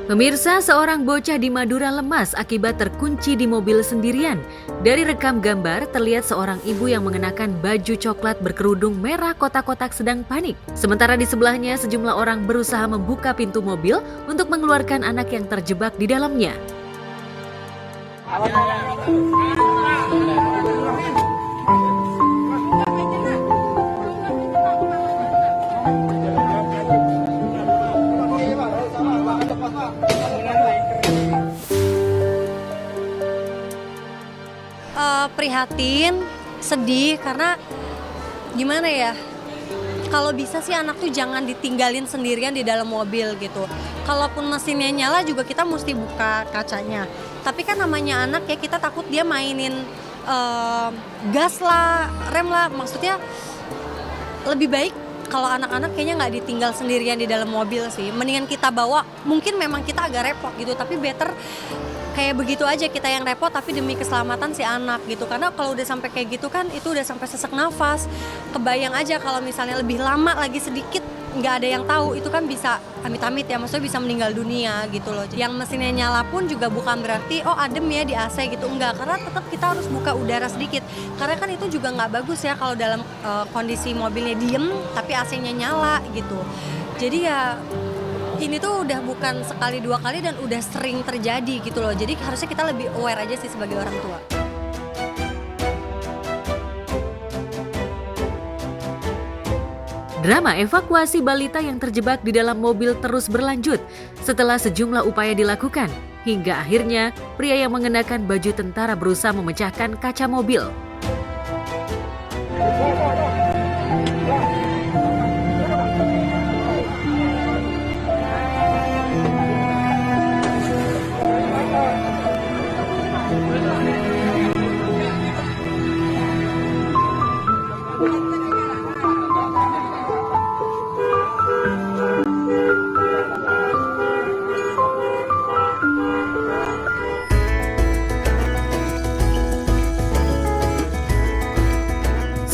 Pemirsa, seorang bocah di Madura lemas akibat terkunci di mobil sendirian. Dari rekam gambar, terlihat seorang ibu yang mengenakan baju coklat berkerudung merah kotak-kotak sedang panik. Sementara di sebelahnya, sejumlah orang berusaha membuka pintu mobil untuk mengeluarkan anak yang terjebak di dalamnya. Prihatin, sedih, karena gimana ya, kalau bisa sih anak tuh jangan ditinggalin sendirian di dalam mobil gitu. Kalaupun mesinnya nyala juga kita mesti buka kacanya. Tapi kan namanya anak ya, kita takut dia mainin gas lah, rem lah, maksudnya lebih baik kalau anak-anak kayaknya nggak ditinggal sendirian di dalam mobil sih. Mendingan kita bawa, mungkin memang kita agak repot gitu, tapi better kayak begitu aja kita yang repot tapi demi keselamatan si anak gitu. Karena kalau udah sampai kayak gitu kan itu udah sampai sesak nafas. Kebayang aja kalau misalnya lebih lama lagi sedikit nggak ada yang tahu, itu kan bisa amit-amit ya, maksudnya bisa meninggal dunia gitu loh. Yang mesinnya nyala pun juga bukan berarti oh adem ya di AC gitu, enggak, karena tetap kita harus buka udara sedikit. Karena kan itu juga nggak bagus ya kalau dalam kondisi mobilnya diem tapi AC-nya nyala gitu. Jadi ya ini tuh udah bukan sekali dua kali dan udah sering terjadi gitu loh. Jadi harusnya kita lebih aware aja sih sebagai orang tua. Drama evakuasi balita yang terjebak di dalam mobil terus berlanjut setelah sejumlah upaya dilakukan. Hingga akhirnya pria yang mengenakan baju tentara berusaha memecahkan kaca mobil.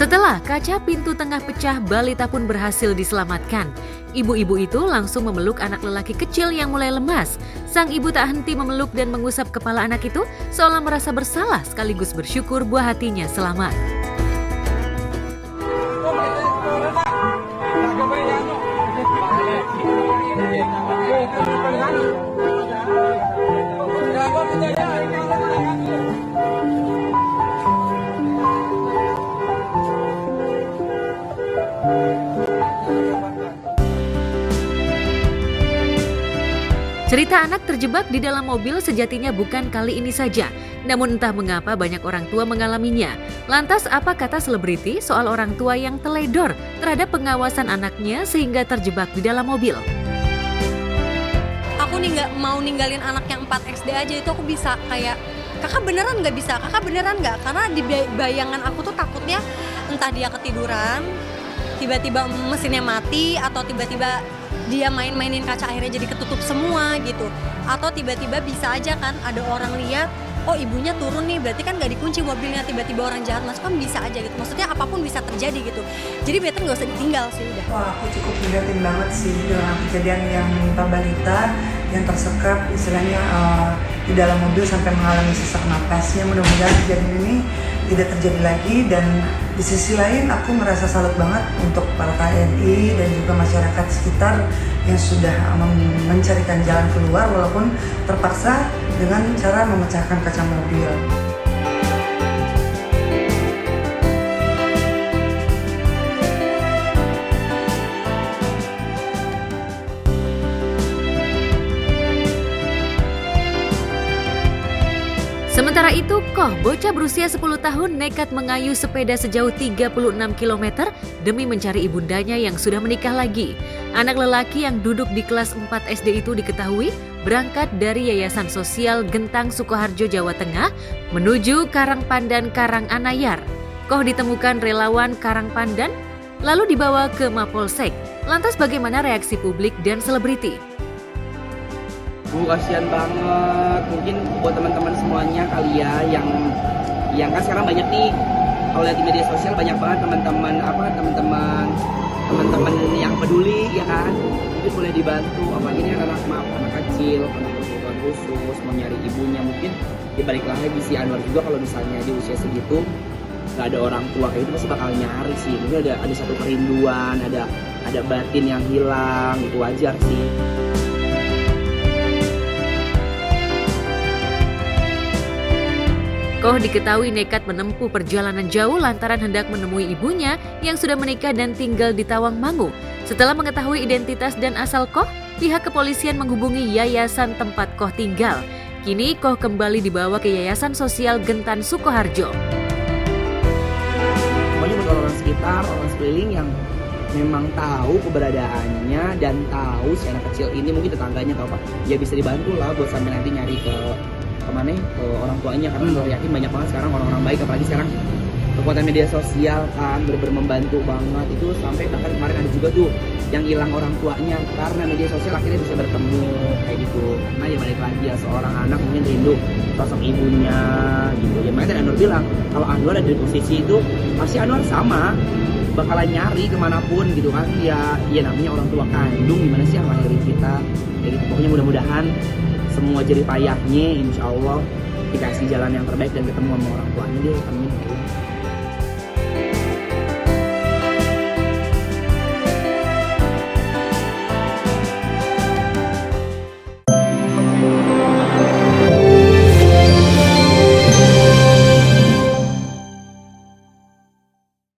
Setelah kaca pintu tengah pecah, balita pun berhasil diselamatkan. Ibu-ibu itu langsung memeluk anak lelaki kecil yang mulai lemas. Sang ibu tak henti memeluk dan mengusap kepala anak itu seolah merasa bersalah sekaligus bersyukur buah hatinya selamat. Cerita anak terjebak di dalam mobil sejatinya bukan kali ini saja. Namun entah mengapa banyak orang tua mengalaminya. Lantas apa kata selebriti soal orang tua yang teledor terhadap pengawasan anaknya sehingga terjebak di dalam mobil? Aku nih nggak mau ninggalin anak yang 4 SD aja, itu aku bisa kayak, kakak beneran nggak bisa, kakak beneran nggak? Karena di bayangan aku tuh takutnya entah dia ketiduran, tiba-tiba mesinnya mati, atau tiba-tiba dia main-mainin kaca akhirnya jadi ketutup semua gitu. Atau tiba-tiba bisa aja kan ada orang lihat, oh ibunya turun nih, berarti kan gak dikunci mobilnya, tiba-tiba orang jahat masuk, kan bisa aja gitu. Maksudnya apapun bisa terjadi gitu. Jadi better gak usah ditinggal sih udah. Wah, aku cukup prihatin banget sih dengan kejadian yang menimpa balita yang tersekap istilahnya di dalam mobil sampai mengalami sesak napasnya. Mudah-mudahan kejadian ini tidak terjadi lagi, dan di sisi lain aku merasa salut banget untuk para TNI dan juga masyarakat sekitar yang sudah mencarikan jalan keluar walaupun terpaksa dengan cara memecahkan kaca mobil. Sementara itu, Koh, bocah berusia 10 tahun nekat mengayuh sepeda sejauh 36 km demi mencari ibundanya yang sudah menikah lagi. Anak lelaki yang duduk di kelas 4 SD itu diketahui berangkat dari Yayasan Sosial Gentang Sukoharjo, Jawa Tengah menuju Karangpandan Karanganayar. Koh ditemukan relawan Karangpandan lalu dibawa ke Mapolsek. Lantas bagaimana reaksi publik dan selebriti? Kasihan banget, mungkin buat teman-teman semuanya kali ya yang kan sekarang banyak nih, kalau lihat di media sosial banyak banget teman-teman yang peduli ya kan, mungkin boleh dibantu, apalagi ini anak maaf anak kecil, anak kebutuhan khusus, mau nyari ibunya, mungkin dibalik lagi si Anwar juga kalau misalnya di usia segitu nggak ada orang tua kayak itu pasti bakal nyari sih, mungkin ada satu kerinduan, ada batin yang hilang, itu wajar sih. Koh diketahui nekat menempuh perjalanan jauh lantaran hendak menemui ibunya yang sudah menikah dan tinggal di Tawangmangu. Setelah mengetahui identitas dan asal Koh, pihak kepolisian menghubungi yayasan tempat Koh tinggal. Kini Koh kembali dibawa ke Yayasan Sosial Gentan Sukoharjo. Pokoknya buat orang sekitar, orang sekeliling yang memang tahu keberadaannya dan tahu si anak kecil ini, mungkin tetangganya atau apa, ya bisa dibantu lah buat sampai nanti nyari ke kemana ke orang tuanya, karena saya yakin banyak banget sekarang orang-orang baik, apalagi sekarang kekuatan media sosial kan bener-bener membantu banget. Itu sampai bahkan kemarin ada juga tuh yang hilang orang tuanya karena media sosial akhirnya bisa bertemu kayak gitu. Karena ya balik lagi ya, seorang anak mungkin rindu sosok ibunya gitu ya. Makanya tadi Anwar bilang kalau Anwar ada di posisi itu pasti Anwar sama bakalan nyari kemanapun gitu kan. Ya namanya orang tua kandung, gimana sih yang lahirin kita kayak gitu. Pokoknya mudah-mudahan semua jerih payahnya insya Allah dikasih jalan yang terbaik dan ketemu sama orang tuanya deh, amin.